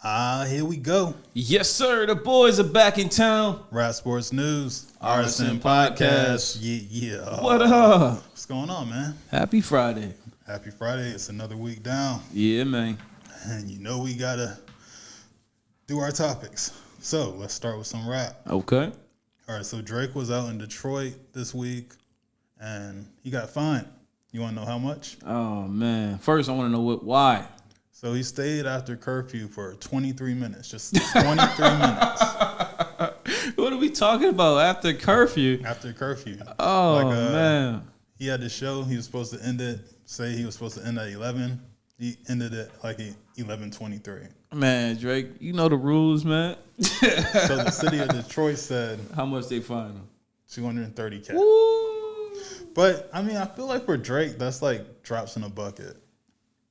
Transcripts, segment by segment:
Here we go. Yes, sir. The boys are back in town. Rap Sports News, RSN Podcast. Yeah. What up? What's going on, man? Happy Friday. Happy Friday. It's another week down. Yeah, man. And you know we got to do our topics. So let's start with some rap. Okay. All right, so Drake was out in Detroit this week, and he got fined. You want to know how much? Oh, man. First, I want to know why. So he stayed after curfew for 23 minutes, just 23 minutes. What are we talking about after curfew? After curfew. Oh, man. He had the show. He was supposed to end it, say he was supposed to end at 11. He ended it like 11:23. Man, Drake, you know the rules, man. So the city of Detroit said how much they fined him? $230K. Woo. But, I mean, I feel like for Drake, that's like drops in a bucket.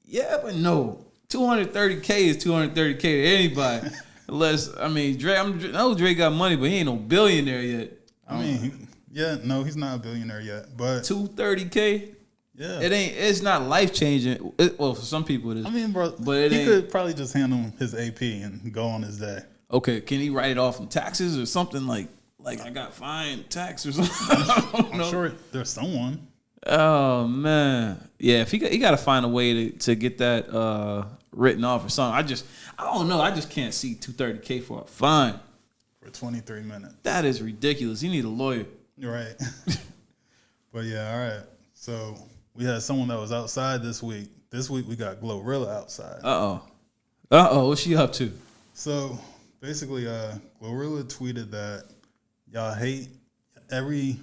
Yeah, but no. 230K is 230K to anybody. Unless, I mean, Drake, I know Drake got money, but he ain't no billionaire yet. I mean, he's not a billionaire yet. But 230K? Yeah. It's not life changing. Well, for some people it is. I mean, bro, but he could probably just handle his AP and go on his day. Okay, can he write it off in taxes or something like I got fined tax or something? I'm sure there's someone. Oh man, yeah. If he got to find a way to get that written off or something. I don't know. I just can't see 230K for a fine For 23 minutes. That is ridiculous. You need a lawyer. You're right. But yeah, all right. So we had someone that was outside this week. This week we got GloRilla outside. What's she up to? So basically, GloRilla tweeted that y'all hate every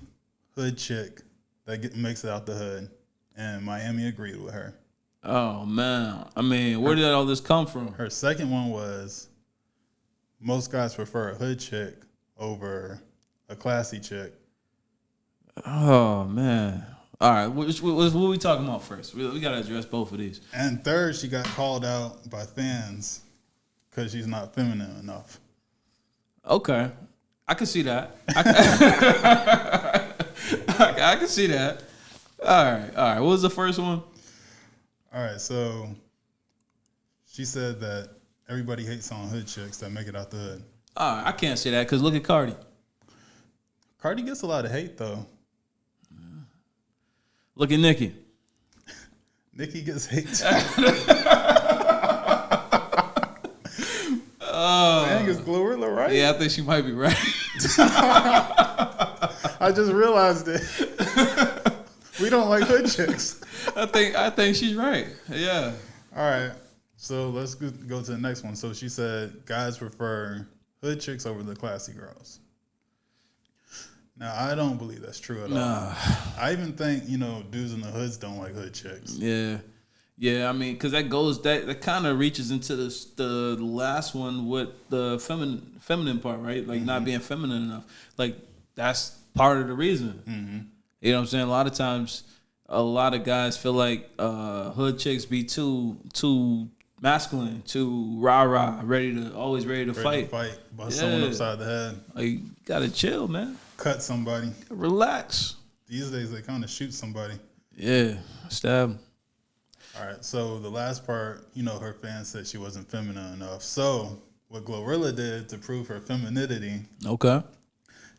hood chick that makes it out the hood, and Miami agreed with her. Oh man, I mean, where did all this come from? Her second one was most guys prefer a hood chick over a classy chick. Oh man. All right, what are we talking about first? We got to address both of these. And third, she got called out by fans because she's not feminine enough. Okay. I can see that. I can see that. All right. What was the first one? All right, so she said that everybody hates on hood chicks that make it out the hood. All right, I can't say that because look at Cardi. Cardi gets a lot of hate, though. Look at Nicki. Nicki gets hate too. Dang, is GloRilla right? Yeah, I think she might be right. I just realized it. We don't like hood chicks. I think she's right. Yeah. All right. So let's go to the next one. So she said guys prefer hood chicks over the classy girls. Now, I don't believe that's true at all. I even think, dudes in the hoods don't like hood chicks. Yeah. Yeah, I mean, because that kind of reaches into the last one with the feminine part, right? Like not being feminine enough. Like that's part of the reason. Mm-hmm. You know what I'm saying? A lot of times, a lot of guys feel like hood chicks be too masculine, too rah-rah, always ready to fight. Bust someone upside the head. Like, you gotta chill, man. Cut somebody. Relax. These days, they kind of shoot somebody. Yeah, stab. All right, so the last part, her fans said she wasn't feminine enough. So what GloRilla did to prove her femininity, okay,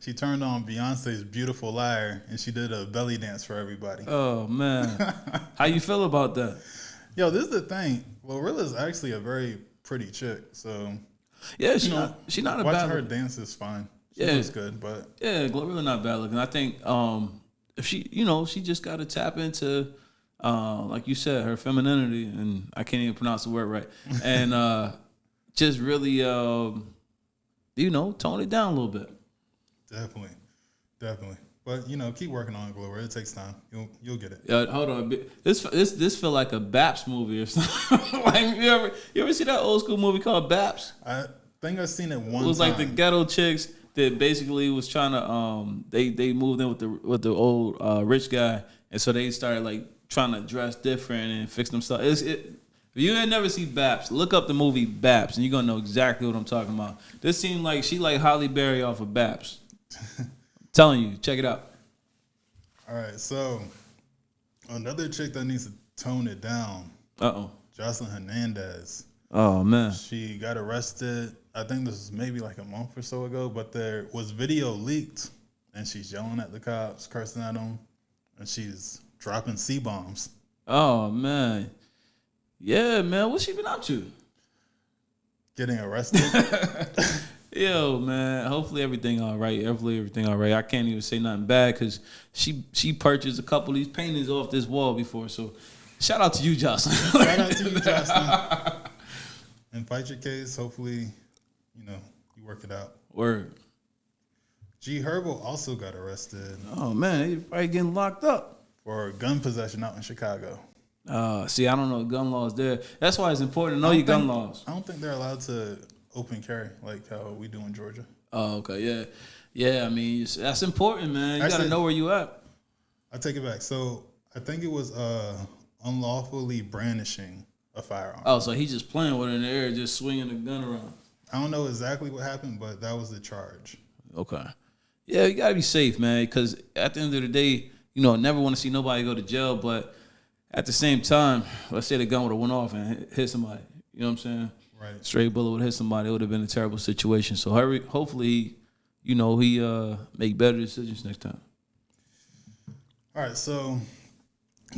she turned on Beyonce's Beautiful Liar, and she did a belly dance for everybody. Oh, man. How you feel about that? Yo, this is the thing. GloRilla is actually a very pretty chick. So, yeah, she's not a bad watching her dance is fine. She looks good, but... Yeah, GloRilla not bad looking. I think if she, she just got to tap into... like you said, her femininity, and I can't even pronounce the word right, and just really, tone it down a little bit. Definitely. But keep working on it, GloRilla. It takes time. You'll get it. Hold on, this feel like a Baps movie or something. Like you ever see that old school movie called Baps? I think I've seen it one time. It was like the ghetto chicks that basically was trying to they moved in with the old rich guy, and so they started like trying to dress different and fix themselves. If you ain't never see Baps, look up the movie Baps, and you're gonna know exactly what I'm talking about. This seemed like she like Halle Berry off of Baps. I'm telling you, check it out. All right, so another chick that needs to tone it down. Uh-oh. Jocelyn Hernandez. Oh man. She got arrested. I think this was maybe like a month or so ago, but there was video leaked, and she's yelling at the cops, cursing at them, and she's dropping C-bombs. Oh man. Yeah, man. What's she been up to? Getting arrested. Yo, man. Hopefully everything all right. I can't even say nothing bad because she purchased a couple of these paintings off this wall before. So shout out to you, Jocelyn. Shout out to you, Jocelyn. And fight your case. Hopefully, you work it out. Word. G Herbo also got arrested. Oh man, he's probably getting locked up for gun possession out in Chicago. See, I don't know gun laws there. That's why it's important to know your gun laws. I don't think they're allowed to open carry like how we do in Georgia. Oh, okay, yeah. Yeah, I mean, that's important, man. You got to know where you at. I take it back. So I think it was unlawfully brandishing a firearm. Oh, so he just playing with it in the air, just swinging the gun around. I don't know exactly what happened, but that was the charge. Okay. Yeah, you got to be safe, man, because at the end of the day, never want to see nobody go to jail, but at the same time, let's say the gun would have went off and hit somebody. You know what I'm saying? Right. Straight bullet would have hit somebody. It would have been a terrible situation. So hopefully, he make better decisions next time. All right. So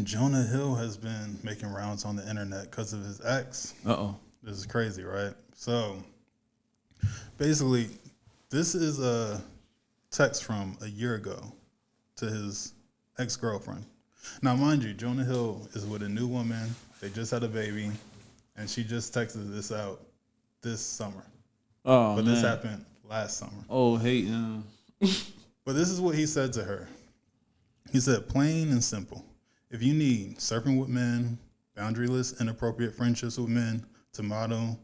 Jonah Hill has been making rounds on the internet because of his ex. Uh-oh. This is crazy, right? So basically, this is a text from a year ago to his ex-girlfriend. Now, mind you, Jonah Hill is with a new woman. They just had a baby, and she just texted this out this summer. Oh, but man. This happened last summer. Oh, hate. But this is what he said to her. He said, plain and simple, if you need surfing with men, boundaryless, inappropriate friendships with men, to model,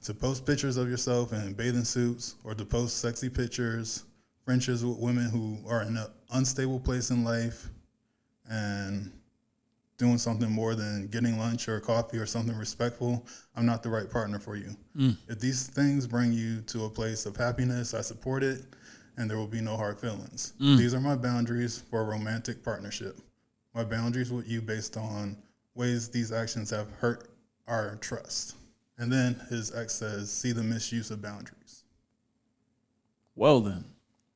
to post pictures of yourself in bathing suits, or to post sexy pictures, friendships with women who are in an unstable place in life, and doing something more than getting lunch or coffee or something respectful, I'm not the right partner for you. If these things bring you to a place of happiness, I support it, and there will be no hard feelings. These are my boundaries for a romantic partnership. My boundaries with you based on ways these actions have hurt our trust. And then his ex says, see the misuse of boundaries. Well then.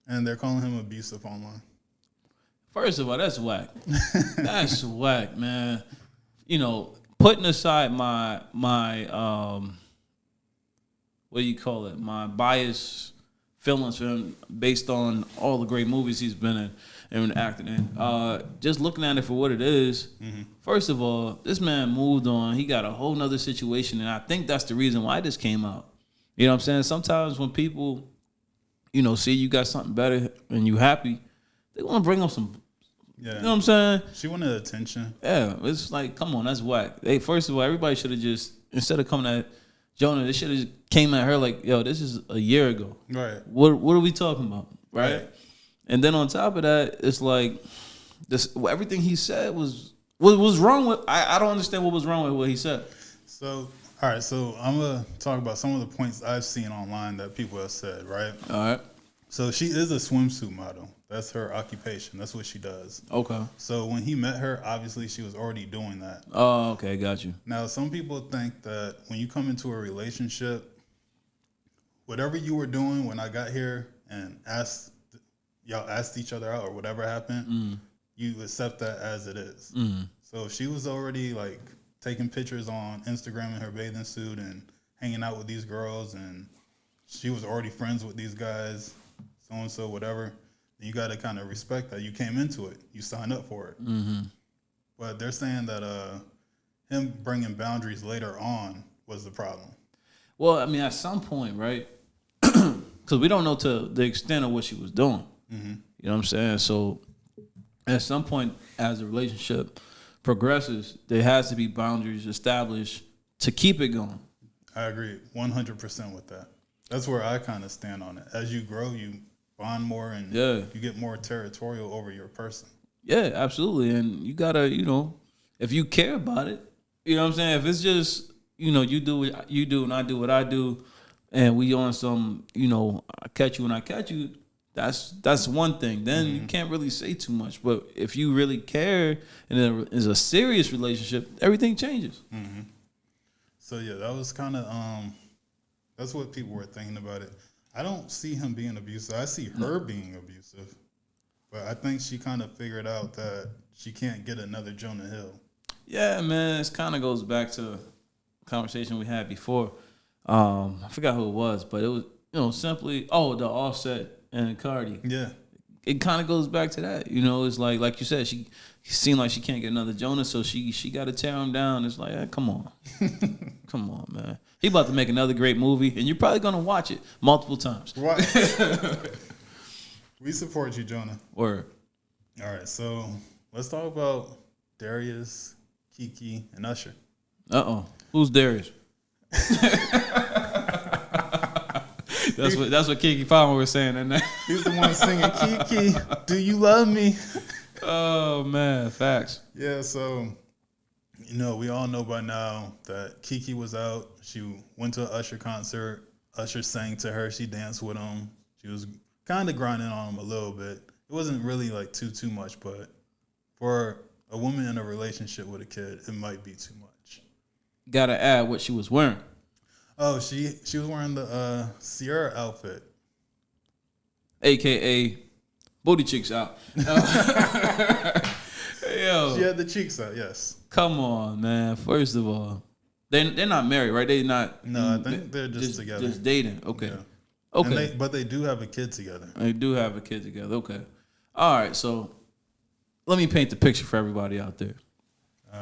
And they're calling him abusive online. First of all, that's whack. That's whack, man. Putting aside my what do you call it? My biased feelings for him based on all the great movies he's been in and acting in. Just looking at it for what it is. Mm-hmm. First of all, this man moved on. He got a whole nother situation, and I think that's the reason why this came out. You know what I'm saying? Sometimes when people, see you got something better and you happy, they want to bring up some. Yeah. You know what I'm saying? She wanted attention. Yeah, it's like, come on, that's whack. Hey, first of all, everybody should have just, instead of coming at Jonah, they should have came at her like, yo, this is a year ago. Right. What are we talking about? Right? And then on top of that, it's like everything he said was wrong with. I don't understand what was wrong with what he said. So, all right. So I'm gonna talk about some of the points I've seen online that people have said. Right. All right. So she is a swimsuit model. That's her occupation. That's what she does. Okay. So when he met her, obviously she was already doing that. Oh, okay, got you. Now, some people think that when you come into a relationship, whatever you were doing when I got here and y'all asked each other out or whatever happened, you accept that as it is. So if she was already like taking pictures on Instagram in her bathing suit and hanging out with these girls, and she was already friends with these guys, so-and-so, whatever, you got to kind of respect that. You came into it. You signed up for it. Mm-hmm. But they're saying that him bringing boundaries later on was the problem. Well, I mean, at some point, right? Because we don't know to the extent of what she was doing. Mm-hmm. You know what I'm saying? So at some point, as the relationship progresses, there has to be boundaries established to keep it going. I agree 100% with that. That's where I kind of stand on it. As you grow, you bond more and you get more territorial over your person. Yeah, absolutely. And you gotta, if you care about it, you know what I'm saying? If it's just, you do what you do and I do what I do, and we on some, I catch you and I catch you, that's one thing. Then you can't really say too much. But if you really care and there is a serious relationship, everything changes. Mm-hmm. So yeah, that was kind of that's what people were thinking about it. I don't see him being abusive. I see her being abusive, but I think she kind of figured out that she can't get another Jonah Hill. Yeah, man, it kind of goes back to a conversation we had before. I forgot who it was, but it was simply the Offset and Cardi. Yeah. It kind of goes back to that. It's like you said, she seemed like she can't get another Jonah, so she got to tear him down. It's like, hey, come on. Come on, man. He about to make another great movie, and you're probably going to watch it multiple times. Right. We support you, Jonah. Word. All right, so let's talk about Darius, Keke, and Usher. Who's Darius? That's what Keke Palmer was saying. He's the one singing, Keke, do you love me? Oh, man, facts. Yeah, so, we all know by now that Keke was out. She went to an Usher concert. Usher sang to her. She danced with him. She was kind of grinding on him a little bit. It wasn't really like too much, but for a woman in a relationship with a kid, it might be too much. Gotta add what she was wearing. Oh, she was wearing the Sierra outfit. AKA booty cheeks out. Yo. She had the cheeks out, yes. Come on, man. First of all, they're not married, right? They're not. No, I think they're just together. Just dating. Okay. Yeah. Okay. But they do have a kid together. They do have a kid together. Okay. All right. So let me paint the picture for everybody out there. All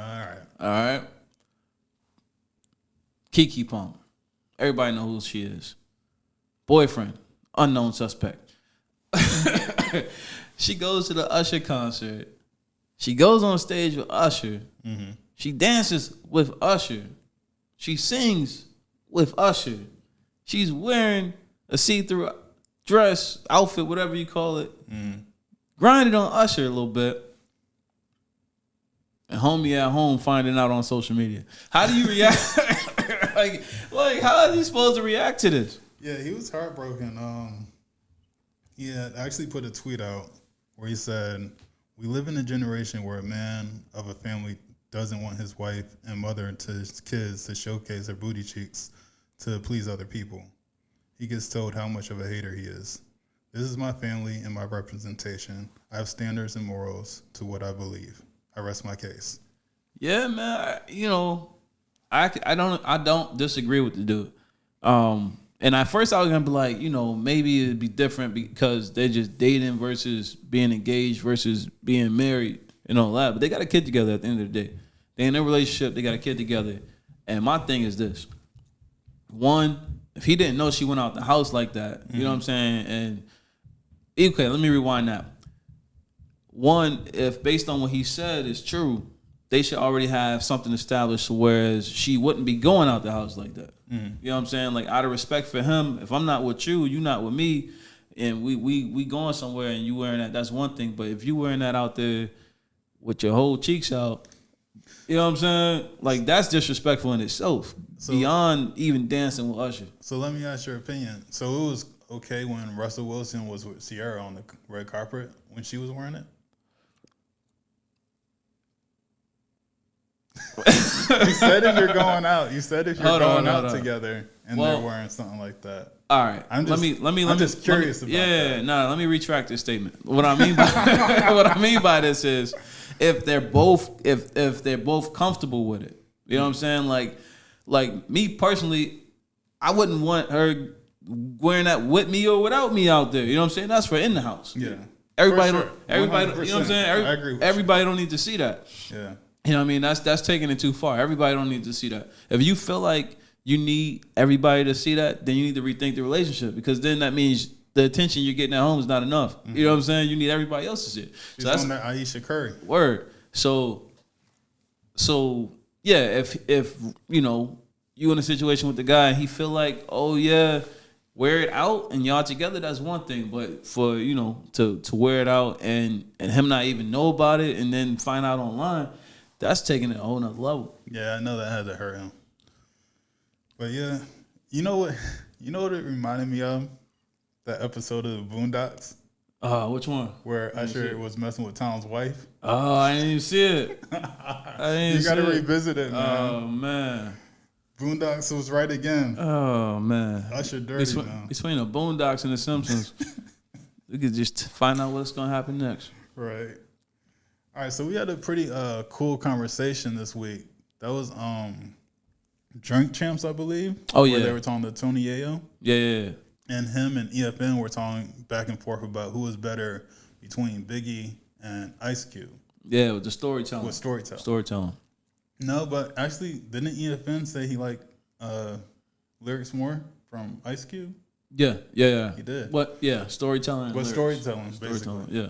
right. Keke Palmer. Everybody know who she is. Boyfriend, unknown suspect. She goes to the Usher concert. She goes on stage with Usher. Mm-hmm. She dances with Usher. She sings with Usher. She's wearing a see-through dress, outfit, whatever you call it. Mm. Grinded on Usher a little bit. And homie at home finding out on social media. How do you react? like how is he supposed to react to this? Yeah, he was heartbroken. He had actually put a tweet out where he said, "We live in a generation where a man of a family doesn't want his wife and mother to his kids to showcase their booty cheeks to please other people. He gets told how much of a hater he is. This is my family and my representation. I have standards and morals to what I believe. I rest my case." Yeah, man. I don't disagree with the dude. And at first I was gonna be like, maybe it'd be different because they're just dating versus being engaged versus being married and all that. But they got a kid together at the end of the day. They in a relationship. They got a kid together. And my thing is this: one, if he didn't know she went out the house like that, you know what I'm saying? And okay, let me rewind that. One, if based on what he said is true, they should already have something established, whereas she wouldn't be going out the house like that. Mm-hmm. You know what I'm saying? Like, out of respect for him, if I'm not with you, you not with me, and we going somewhere and you wearing that, that's one thing. But if you wearing that out there with your whole cheeks out, you know what I'm saying? Like, that's disrespectful in itself, beyond even dancing with Usher. So let me ask your opinion. So it was okay when Russell Wilson was with Ciara on the red carpet when she was wearing it? You said if you're going out. You said if you're going out together and they're wearing something like that. All right. I'm just curious about that. Let me retract this statement. What I mean by this is if they're both comfortable with it. You know what I'm saying? Like me personally, I wouldn't want her wearing that with me or without me out there. You know what I'm saying? That's for in the house. Yeah. Everybody, you know what I'm saying? I agree with everybody don't need to see that. Yeah. You know what I mean? That's taking it too far. Everybody don't need to see that. If you feel like you need everybody to see that, then you need to rethink the relationship, because then that means the attention you're getting at home is not enough. Mm-hmm. You know what I'm saying? You need everybody else to see it. She's so that's on that Aisha Curry. Word. So yeah, if you in a situation with the guy and he feel like, oh yeah, wear it out and y'all together, that's one thing. But for to wear it out and him not even know about it and then find out online, that's taking it a whole nother level. Yeah, I know that had to hurt him. But yeah, you know what it reminded me of? That episode of the Boondocks. Which one? Where Usher was messing with Tom's wife. Oh, I didn't even see it. You got to revisit it, man. Oh, man. Boondocks was right again. Oh man, Usher dirty now. Between the Boondocks and the Simpsons, we could just find out what's gonna happen next. Right. All right. So we had a pretty cool conversation this week. That was Drink Champs, I believe. Oh yeah. Where they were talking to Tony Yayo. Yeah. And him and EFN were talking back and forth about who was better between Biggie and Ice Cube. Yeah, with the storytelling. With storytelling. No, but actually, didn't EFN say he liked lyrics more from Ice Cube? Yeah. He did. What? Yeah, storytelling. But storytelling, basically. Yeah.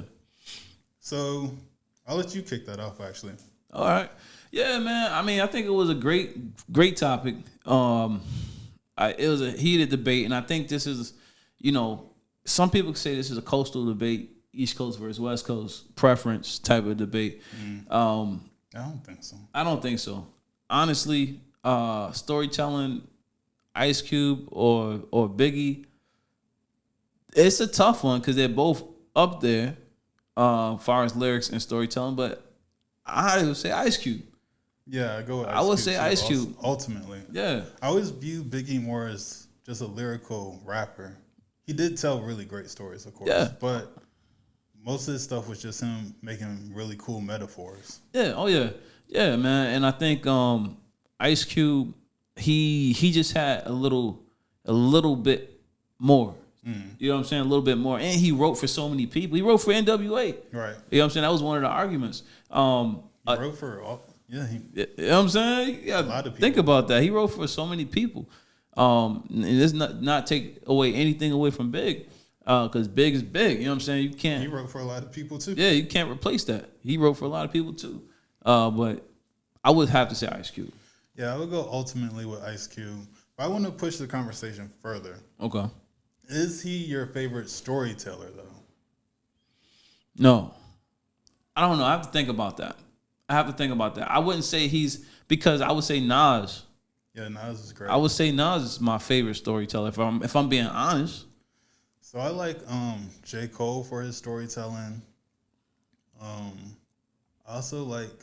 So I'll let you kick that off, actually. All right. Yeah, man. I mean, I think it was a great topic. It was a heated debate, and I think this is, some people say this is a coastal debate, East Coast versus West Coast preference type of debate. I don't think so. I don't think so. Honestly, storytelling, Ice Cube or Biggie, it's a tough one because they're both up there as far as lyrics and storytelling, but I would say Ice Cube. Yeah, I go with Ice I would Cube say too, Ice Cube. Ultimately. Yeah. I always view Biggie more as just a lyrical rapper. He did tell really great stories, of course. Yeah. But most of his stuff was just him making really cool metaphors. Yeah. Oh yeah. Yeah, man. And I think Ice Cube, he just had a little bit more. You know what I'm saying? A little bit more. And he wrote for so many people. He wrote for NWA. Right. You know what I'm saying? That was one of the arguments. He wrote for all. Yeah. You know what I'm saying? Yeah. A lot of people. Think about that. He wrote for so many people. And it's not take away anything away from Big. Because Big is big. You know what I'm saying? You can't. He wrote for a lot of people too. Yeah, you can't replace that. He wrote for a lot of people too. But I would have to say Ice Cube. Yeah, I would go ultimately with Ice Cube. But I want to push the conversation further. Okay. Is he your favorite storyteller, though? No. I don't know. I have to think about that. I wouldn't say because I would say Nas. Yeah, Nas is great. I would say Nas is my favorite storyteller if I'm being honest. So I like J. Cole for his storytelling. I also like,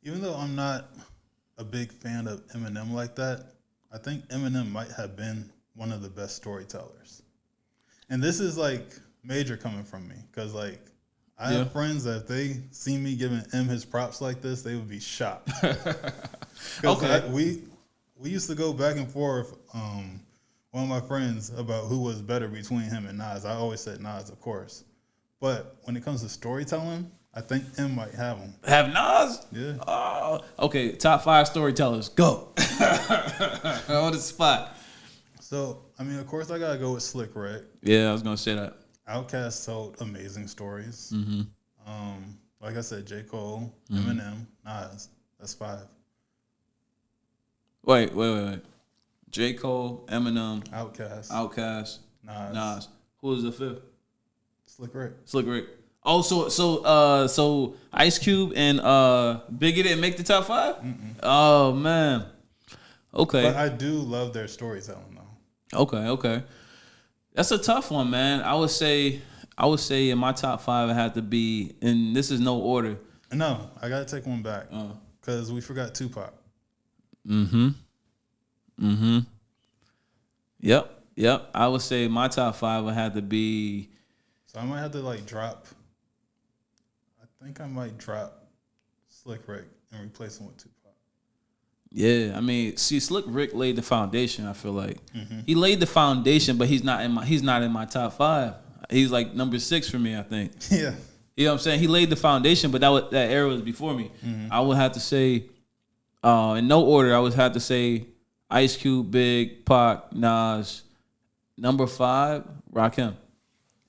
even though I'm not a big fan of Eminem like that, I think Eminem might have been one of the best storytellers. And this is like major coming from me because like I have friends that if they see me giving M his props like this, they would be shocked. Okay. We used to go back and forth, one of my friends, about who was better between him and Nas. I always said Nas, of course. But when it comes to storytelling, I think M might have him. Have Nas? Yeah. Oh, okay, top 5 storytellers. Go. On the spot. So, I mean, of course, I got to go with Slick Rick. Yeah, I was going to say that. Outkast told amazing stories. Mm-hmm. Like I said, J. Cole, Eminem, Nas. That's 5. Wait. J. Cole, Eminem, Outkast, Nas. Who was the 5th? Slick Rick. Oh, so Ice Cube and Biggie didn't make the top 5? Mm-mm. Oh man. Okay. But I do love their storytelling though. Okay. That's a tough one, man. I would say in my top 5 it had to be, and this is no order. No, I gotta take one back because we forgot Tupac. Yep. I would say my top 5 would have to be. So I might have to drop. I think I might drop Slick Rick and replace him with Tupac. Yeah, I mean, see, Slick Rick laid the foundation. I feel like he laid the foundation, but he's not in my top 5. He's like number 6 for me, I think. Yeah, you know what I'm saying. He laid the foundation, but that era was before me. I would have to say, in no order, I would have to say Ice Cube, Big, Pac, Nas. Number 5, Rakim.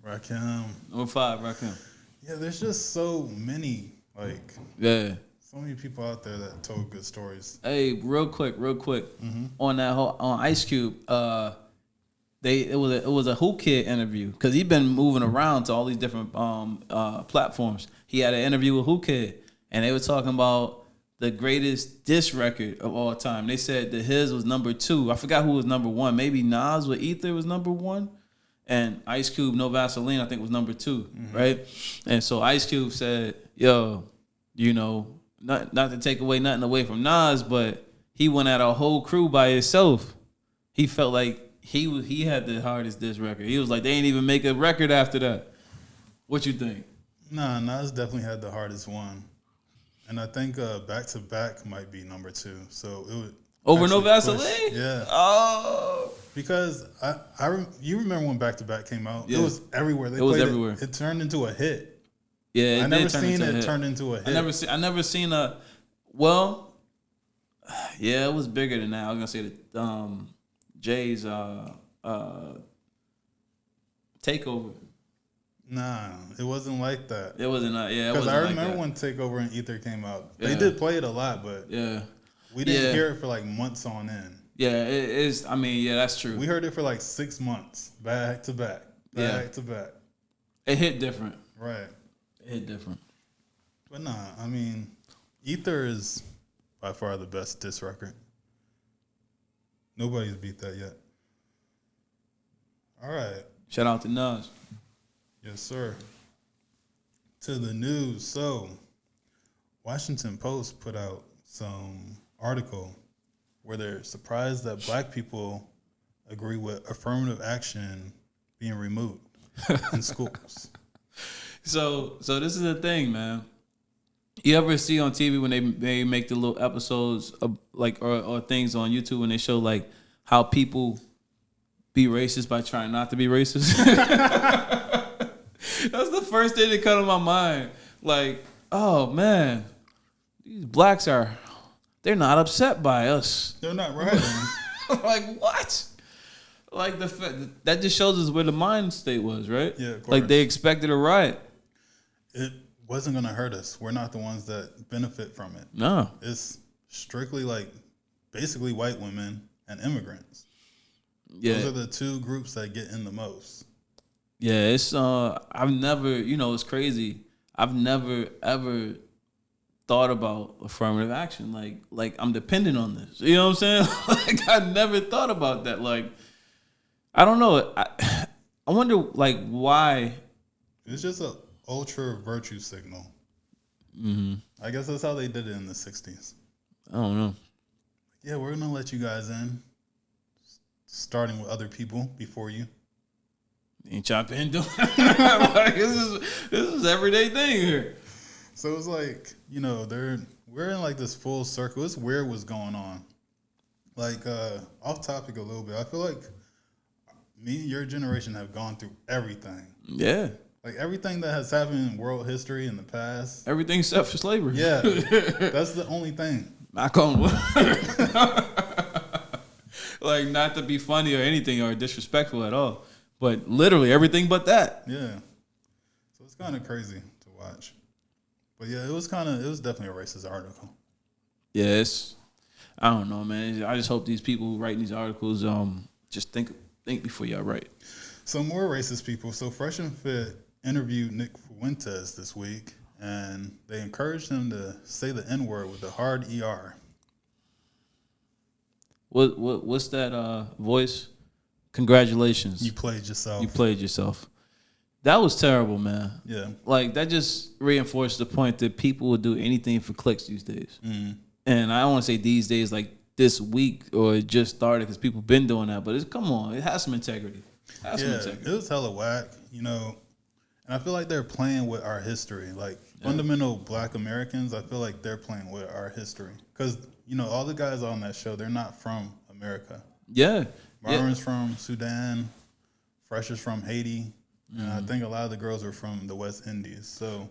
Number 5, Rakim. Yeah, there's just so many so many people out there that told good stories. Hey, real quick, on that on Ice Cube, it was a Who Kid interview because he's been moving around to all these different platforms. He had an interview with Who Kid, and they were talking about the greatest diss record of all time. They said that his was number 2. I forgot who was number 1. Maybe Nas with Ether was number 1. And Ice Cube, No Vaseline, I think was number 2, right? And so Ice Cube said, yo, not to take nothing away from Nas, but he went at a whole crew by himself. He felt like he had the hardest diss record. He was like, they ain't even make a record after that. What you think? Nah, Nas definitely had the hardest one. And I think Back to Back might be number 2. So it would over No push- Vaseline? Yeah. Oh. Because you remember when Back to Back came out? Yeah. It was everywhere. They It was played everywhere. It turned into a hit. Yeah, I never seen it turn into a hit. I never seen a. Well, yeah, it was bigger than that. I was gonna say that Jay's takeover. Nah, it wasn't like that. It wasn't. Yeah, Because I remember like when Takeover and Ether came out. Yeah. They did play it a lot, but yeah, we didn't hear it for like months on end. yeah, it is. I mean, yeah, that's true. We heard it for like 6 months, back to back, back to back. It hit different. Right. It hit different. But nah, I mean, Ether is by far the best diss record. Nobody's beat that yet. All right. Shout out to Nas. Yes, sir. To the news. So, Washington Post put out some article where they're surprised that black people agree with affirmative action being removed in schools. So this is the thing, man. You ever see on TV when they make the little episodes of like or things on YouTube when they show like how people be racist by trying not to be racist? That's the first thing that come to my mind. Like, oh man, these blacks they're not upset by us. They're not rioting. Like what? Like that just shows us where the mind state was, right? Yeah, of course. Like they expected a riot. It wasn't going to hurt us. We're not the ones that benefit from it. No. It's strictly like basically white women and immigrants. Yeah. Those are the two groups that get in the most. Yeah, it's I've never, it's crazy. I've never ever thought about affirmative action. Like I'm dependent on this. You know what I'm saying? Like I never thought about that. Like I don't know. I wonder like why. It's just a ultra virtue signal. Mm-hmm. I guess that's how they did it in the 60s. I don't know. Yeah, we're gonna let you guys in, starting with other people before you. Ain't y'all been doing? Like, this is everyday thing here. So it's like, we're in like this full circle. It's weird what's going on. Like, off topic a little bit. I feel like me and your generation have gone through everything. Yeah. Like everything that has happened in world history in the past. Everything except for slavery. Yeah. That's the only thing. Knock on wood. Like, not to be funny or anything or disrespectful at all. But literally everything but that. Yeah. So it's kind of crazy to watch. But yeah, it was definitely a racist article. Yeah, I don't know, man. I just hope these people who write these articles just think before y'all write. So more racist people. So Fresh and Fit interviewed Nick Fuentes this week, and they encouraged him to say the N-word with a hard ER. What's that voice? Congratulations. You played yourself. You played yourself. That was terrible, man. Yeah. Like, that just reinforced the point that people will do anything for clicks these days. Mm-hmm. And I don't want to say these days, like this week or it just started because people been doing that. But come on, it has some integrity. It was hella whack, and I feel like they're playing with our history. Like, fundamental black Americans, I feel like they're playing with our history. Because, all the guys on that show, they're not from America. Yeah. Myron's from Sudan. Fresh is from Haiti. And I think a lot of the girls are from the West Indies. So,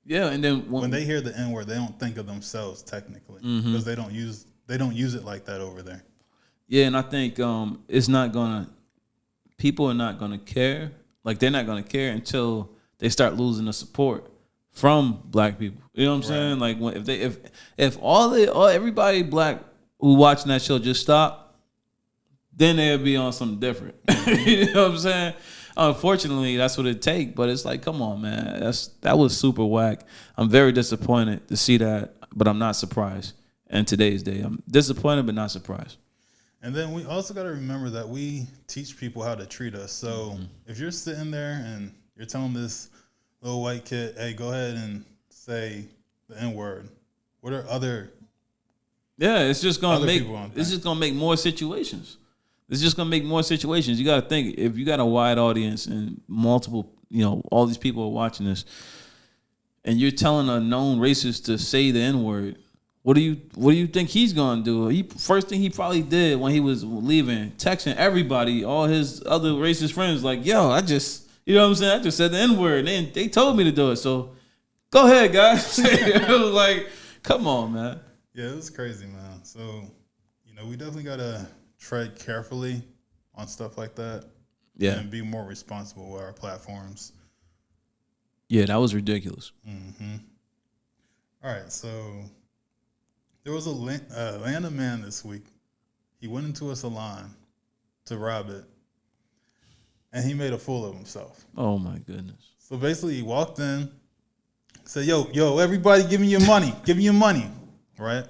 yeah, and then when they hear the N-word, they don't think of themselves technically. Because they don't use it like that over there. Yeah, and I think people are not gonna care. Like, they're not gonna care until they start losing the support from black people. You know what I'm saying? Like, if everybody black who watching that show just stop, then they'll be on something different. You know what I'm saying? Unfortunately, that's what it takes. But it's like, come on, man, that was super whack. I'm very disappointed to see that, but I'm not surprised. In today's day, I'm disappointed but not surprised. And then we also got to remember that we teach people how to treat us. So if you're sitting there and you're telling this little white kid, hey, go ahead and say the N-word, what are other Yeah, it's just gonna Other make people won't it's think. just gonna make more situations. It's just gonna make more situations. You got to think if you got a wide audience and multiple, all these people are watching this, and you're telling a known racist to say the N-word. What do you think he's gonna do? First thing he probably did when he was leaving, texting everybody, all his other racist friends, like, yo, I just, you know what I'm saying? I just said the N-word. They told me to do it. So go ahead, guys. It was like, come on, man. Yeah, it was crazy, man. So, we definitely gotta tread carefully on stuff like that. Yeah. And be more responsible with our platforms. Yeah, that was ridiculous. Mm-hmm. All right, so there was a Atlanta man this week. He went into a salon to rob it, and he made a fool of himself. Oh, my goodness. So basically, he walked in, said, yo, everybody give me your money. Give me your money, right?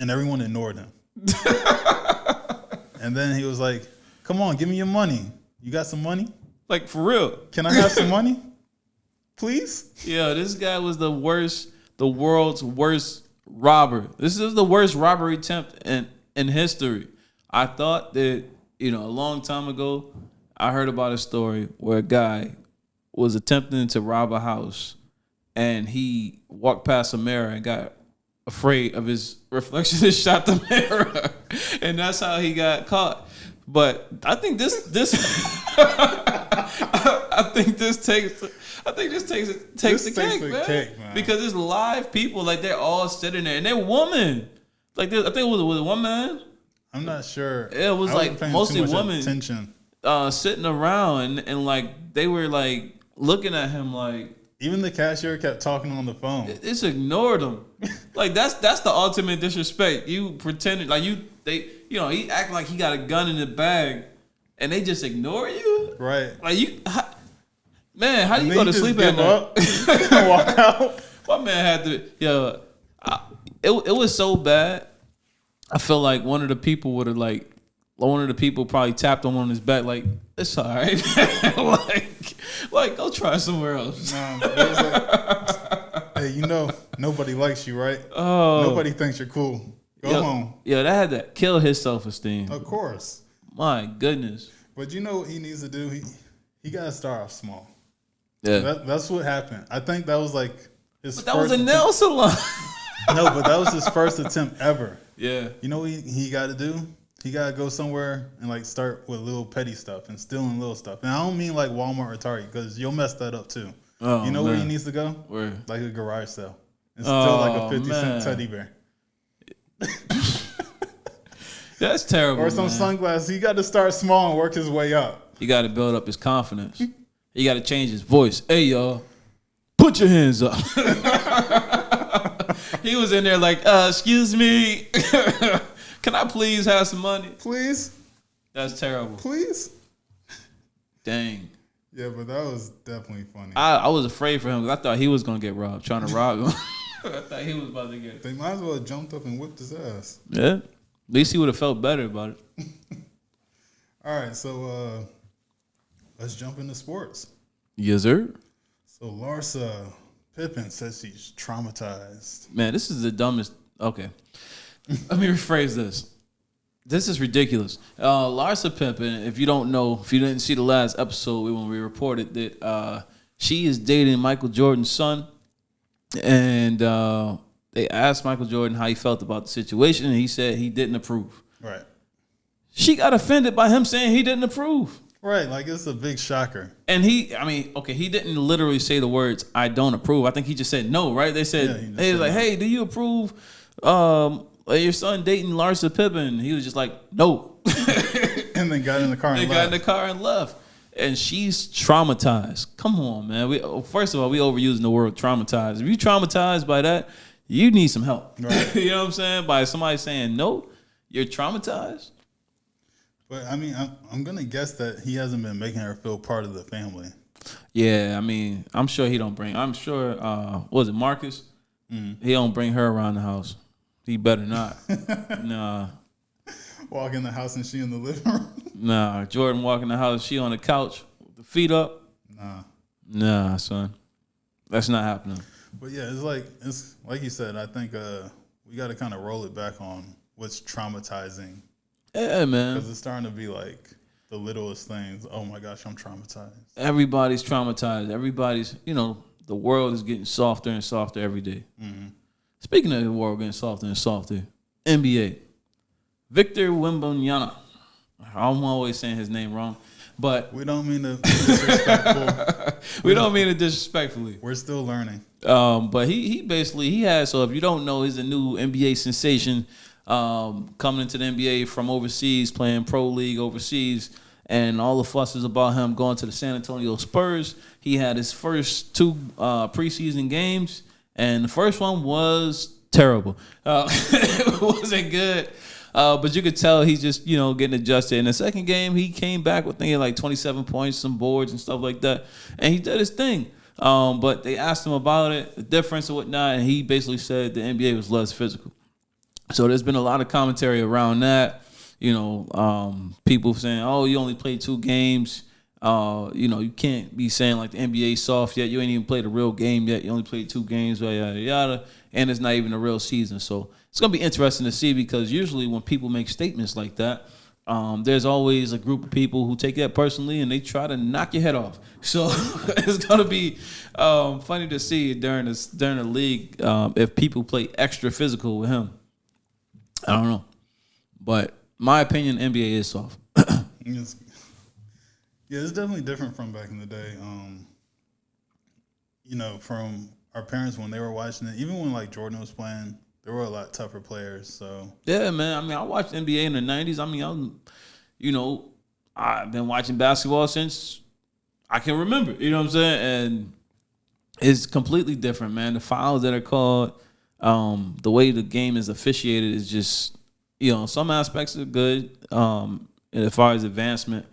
And everyone ignored him. And then he was like, come on, give me your money. You got some money? Like, for real. Can I have some money? Please? Yeah, this guy was the world's worst robber. This is the worst robbery attempt in history. I thought that, a long time ago, I heard about a story where a guy was attempting to rob a house and he walked past a mirror and got afraid of his reflection and shot the mirror. And that's how he got caught. But I think this takes the cake, man. Because it's live people, like they're all sitting there and they're women. Like I think it was one man. I'm not sure. It was like mostly women sitting around and like they were like looking at him like. Even the cashier kept talking on the phone. It's ignored him. Like that's the ultimate disrespect. You pretended like he act like he got a gun in the bag, and they just ignore you. Right. Like man, how do you go to sleep at night? And walk out. My man had to. It was so bad. I feel like one of the people probably tapped him on his back, like, it's all right. like go try somewhere else. Nah, it was like, hey, nobody likes you, right? Oh, nobody thinks you're cool. Go home. Yeah, that had to kill his self-esteem. Of course. My goodness. But you know what he needs to do? He got to start off small. Yeah. That's what happened. I think that was like his But that was a nail salon. No, but that was his first attempt ever. Yeah. You know what he got to do? He got to go somewhere and like start with little petty stuff and stealing little stuff. And I don't mean like Walmart or Target because you'll mess that up too. Oh, you know man. where he needs to go? Where? Like a garage sale. And steal like a 50-cent teddy bear. That's terrible. Or some sunglasses. He got to start small and work his way up. He got to build up his confidence. He got to change his voice. Hey, y'all, put your hands up. He was in there like, excuse me. Can I please have some money? Please? That's terrible. Please? Dang. Yeah, but that was definitely funny. I was afraid for him because I thought he was going to get robbed, trying to rob him. I thought he was about to get it. They might as well have jumped up and whipped his ass. Yeah. At least he would have felt better about it. All right, so let's jump into sports. Yes, sir. So Larsa Pippen says she's traumatized. Man, this is the dumbest. Okay. Let me rephrase this. This is ridiculous. Larsa Pippen, if you don't know, if you didn't see the last episode when we reported that she is dating Michael Jordan's son. And they asked Michael Jordan how he felt about the situation, and he said he didn't approve. Right. She got offended by him saying he didn't approve. Right, like it's a big shocker. And he didn't literally say the words, I don't approve. I think he just said no, right? They said, they was like, hey, do you approve your son dating Larsa Pippen? He was just like, no. And then got in the car and left. They got in the car and left. And she's traumatized. Come on, man. First of all, we overusing the word traumatized. If you traumatized by that, you need some help. Right. You know what I'm saying? By somebody saying no, you're traumatized. But I mean, I'm gonna guess that he hasn't been making her feel part of the family. Yeah, I mean, I'm sure he don't bring. I'm sure. What was it Marcus? Mm-hmm. He don't bring her around the house. He better not. Nah. Walk in the house and she in the living room. Nah, Jordan walk in the house. She on the couch with the feet up. Nah, son, that's not happening. But yeah, it's like you said. I think we got to kind of roll it back on what's traumatizing. Yeah, man. Because it's starting to be like the littlest things. Oh my gosh, I'm traumatized. Everybody's traumatized. Everybody's, the world is getting softer and softer every day. Mm-hmm. Speaking of the world getting softer and softer, NBA. Victor Wembanyama. I'm always saying his name wrong, but we don't mean to be disrespectful. We don't mean it disrespectfully. We're still learning. But he basically has. So if you don't know, he's a new NBA sensation coming into the NBA from overseas, playing pro league overseas, and all the fuss is about him going to the San Antonio Spurs. He had his first 2 preseason games, and the first one was terrible. It wasn't good. But you could tell he's just, getting adjusted. In the second game, he came back with thinking like 27 points, some boards and stuff like that. And he did his thing. But they asked him about it, the difference and whatnot, and he basically said the NBA was less physical. So there's been a lot of commentary around that. People saying, oh, you only played 2 games. You can't be saying like the NBA soft yet. You ain't even played a real game yet. You only played 2 games, yada, yada. And it's not even a real season. So it's going to be interesting to see because usually when people make statements like that, there's always a group of people who take that personally and they try to knock your head off. So it's going to be funny to see during the league if people play extra physical with him. I don't know. But my opinion, NBA is soft. Yeah, it's definitely different from back in the day. From our parents when they were watching it, even when like Jordan was playing, there were a lot tougher players. So yeah, man. I mean, I watched NBA in the '90s. I mean, I've been watching basketball since I can remember. You know what I'm saying? And it's completely different, man. The fouls that are called, the way the game is officiated is just, some aspects are good. As far as advancement.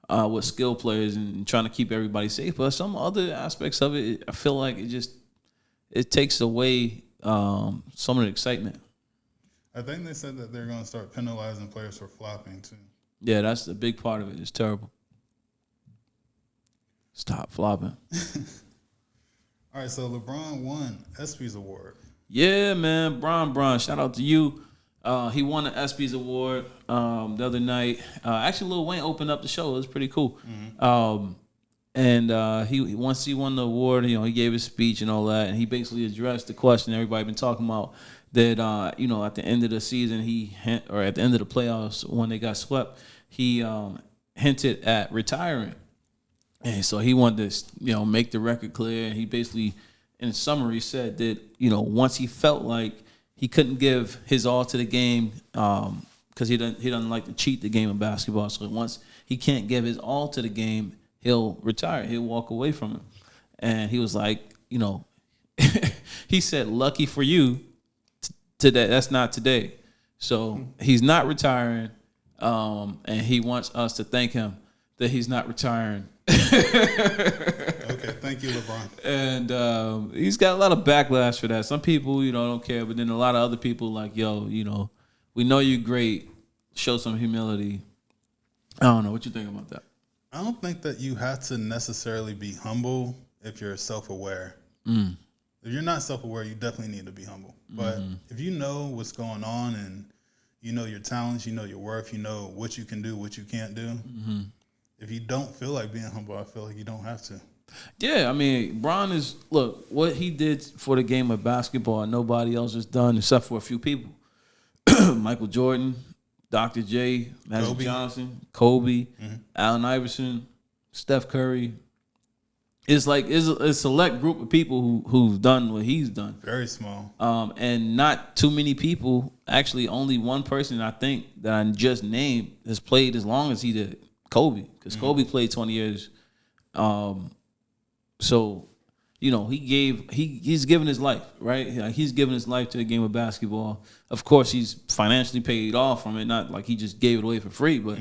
With skill players and trying to keep everybody safe, but some other aspects of it, I feel like it takes away some of the excitement. I think they said that they're going to start penalizing players for flopping too. Yeah, that's the big part of it. It's terrible. Stop flopping. All right, so LeBron won ESPYs award. Yeah, man, Bron, shout out to you. He won the ESPYs award the other night. Actually, Lil Wayne opened up the show. It was pretty cool. Mm-hmm. He once he won the award, he gave his speech and all that, and he basically addressed the question everybody been talking about that at the end of the season or at the end of the playoffs when they got swept, he hinted at retiring, and so he wanted to make the record clear. And he basically, in summary, said that once he felt like he couldn't give his all to the game because he doesn't like to cheat the game of basketball. So once he can't give his all to the game, he'll retire. He'll walk away from it. And he was like, he said, lucky for you, today. That's not today. So he's not retiring, and he wants us to thank him that he's not retiring. Okay, thank you, LeBron. And he's got a lot of backlash for that. Some people, don't care, but then a lot of other people like, yo, we know you're great. Show some humility. I don't know. What you think about that? I don't think that you have to necessarily be humble if you're self-aware. If you're not self-aware, you definitely need to be humble. But if you know what's going on and you know your talents, you know your worth, you know what you can do, what you can't do, if you don't feel like being humble, I feel like you don't have to. Yeah, I mean, Bron look, what he did for the game of basketball, nobody else has done except for a few people. Michael Jordan, Dr. J, Magic Johnson, Kobe, Allen Iverson, Steph Curry. It's like it's a select group of people who've done what he's done. Very small. And not too many people. Actually, only one person I think that I just named has played as long as he did. Kobe, because Kobe played 20 years. So, he's given his life, right? He's given his life to the game of basketball. Of course, he's financially paid off from it, not like he just gave it away for free, but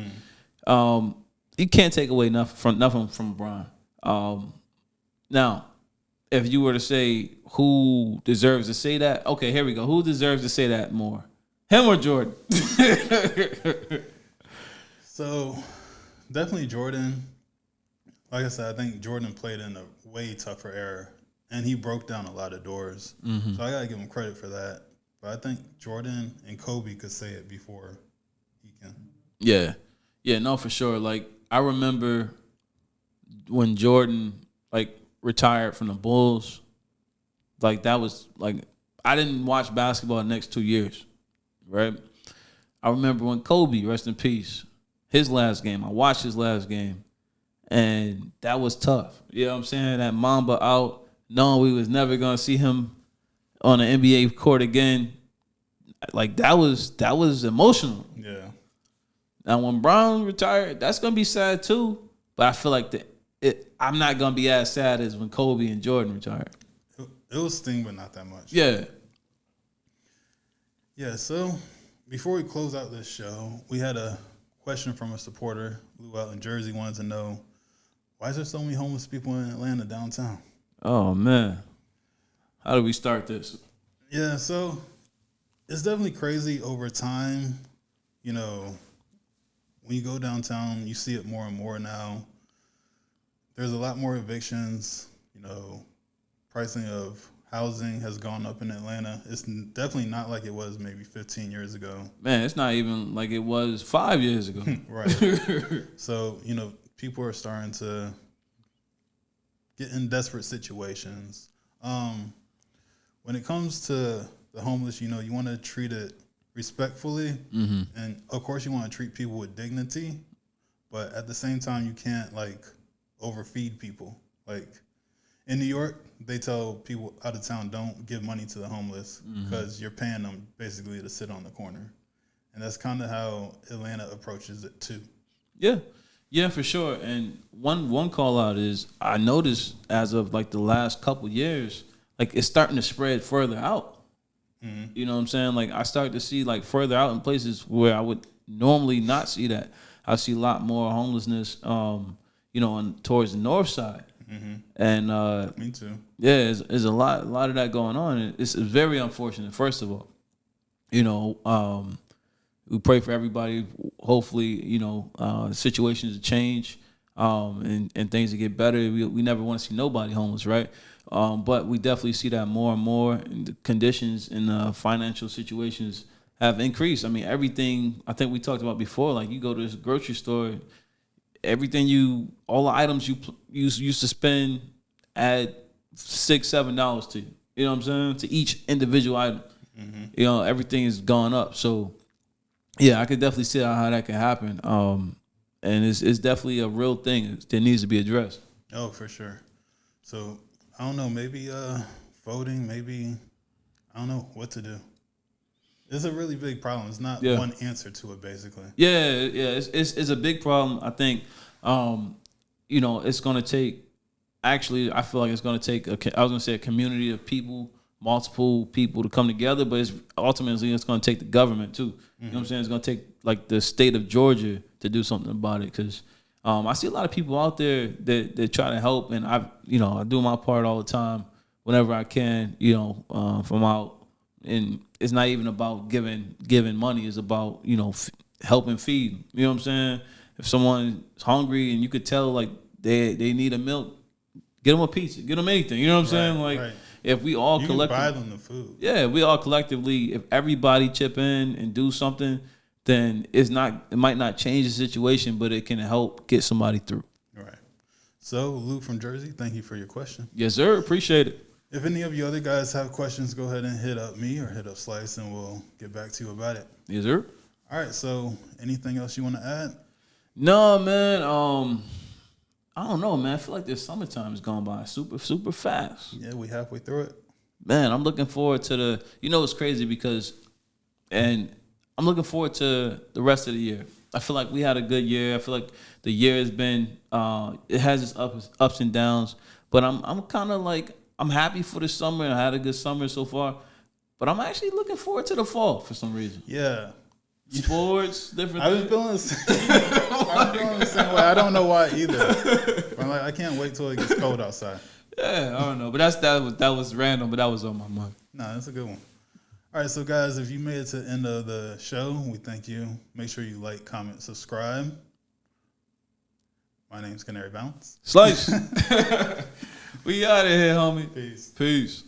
he can't take away nothing from Bron. Now, if you were to say who deserves to say that, okay, here we go. Who deserves to say that more? Him or Jordan? So, definitely Jordan. Like I said, I think Jordan played in a way tougher era, and he broke down a lot of doors. So I gotta give him credit for that. but I think Jordan and Kobe could say it before he can. Yeah, no, for sure. Like I remember when Jordan like retired from the Bulls. Like that was like I didn't watch basketball the next 2 years, right? I remember when Kobe, rest in peace, his last game. I watched his last game, and that was tough. You know what I'm saying? That Mamba out, knowing we was never gonna see him on an NBA court again. Like that was emotional. Yeah. Now when Brown retired, that's gonna be sad too. But I feel like I'm not gonna be as sad as when Kobe and Jordan retired. It will sting, but not that much. Yeah. Yeah, so before we close out this show, we had a question from a supporter, Lou out in Jersey, wanted to know, why is there so many homeless people in Atlanta downtown? Oh, man. How do we start this? Yeah, so it's definitely crazy over time. You know, when you go downtown, you see it more and more now. There's a lot more evictions, you know, pricing of housing has gone up in Atlanta. It's definitely not like it was maybe 15 years ago. Man, it's not even like it was 5 years ago. Right. So, you know, people are starting to get in desperate situations. When it comes to the homeless, you know, you want to treat it respectfully. Mm-hmm. And, of course, you want to treat people with dignity. But at the same time, you can't, like, overfeed people. Like, in New York, they tell people out of town, don't give money to the homeless because you're paying them basically to sit on the corner. And that's kind of how Atlanta approaches it too. Yeah, for sure. And one call out is I noticed as of like the last couple years, like it's starting to spread further out. Mm-hmm. You know what I'm saying? Like I start to see like further out in places where I would normally not see that. I see a lot more homelessness, you know, towards the north side. Mm-hmm. And me too. Yeah, there's a lot of that going on. And it's very unfortunate. First of all, you know, we pray for everybody. Hopefully, you know, situations to change and things to get better. We never want to see nobody homeless, right? But we definitely see that more and more. And the conditions and financial situations have increased. I mean, everything I think we talked about before. Like you go to this grocery store. All the items you used to spend add $6-7 to you. You know what I'm saying? To each individual item. Mm-hmm. You know, everything has gone up. So, yeah, I could definitely see how that can happen. And it's definitely a real thing that needs to be addressed. Oh, for sure. So, I don't know, maybe voting, maybe, I don't know what to do. It's a really big problem. It's not one answer to it, basically. Yeah. It's a big problem. I think, you know, it's going to take. Actually, I feel like it's going to take. A community of people, multiple people to come together. But it's ultimately going to take the government too. Mm-hmm. You know what I'm saying? It's going to take like the state of Georgia to do something about it. Because I see a lot of people out there that try to help, and I do my part all the time whenever I can. You know, from out. And it's not even about giving money. It's about, you know, helping feed. You know what I'm saying? If someone's hungry and you could tell, like, they need a milk, get them a pizza. Get them anything. You know what I'm saying? Like, if we all collectively... buy them the food. Yeah, we all collectively, if everybody chip in and do something, then it might not change the situation, but it can help get somebody through. All right. So, Luke from Jersey, thank you for your question. Yes, sir. Appreciate it. If any of you other guys have questions, go ahead and hit up me or hit up Slyce, and we'll get back to you about it. Yes, sir. All right, so anything else you want to add? No, man. I don't know, man. I feel like this summertime is going by super, super fast. Yeah, we halfway through it. Man, I'm looking forward to it's crazy because, and I'm looking forward to the rest of the year. I feel like we had a good year. I feel like the year has been, it has its ups and downs, but I'm kind of like, I'm happy for the summer. I had a good summer so far, but I'm actually looking forward to the fall for some reason. Yeah. Sports, different things. I've been feeling the same way. I don't know why either. I'm like, I can't wait till it gets cold outside. Yeah, I don't know. But that was random, but that was on my mind. Nah, that's a good one. All right, so guys, if you made it to the end of the show, we thank you. Make sure you like, comment, subscribe. My name's Canary Bounce. Slyce. We out of here, homie. Peace. Peace.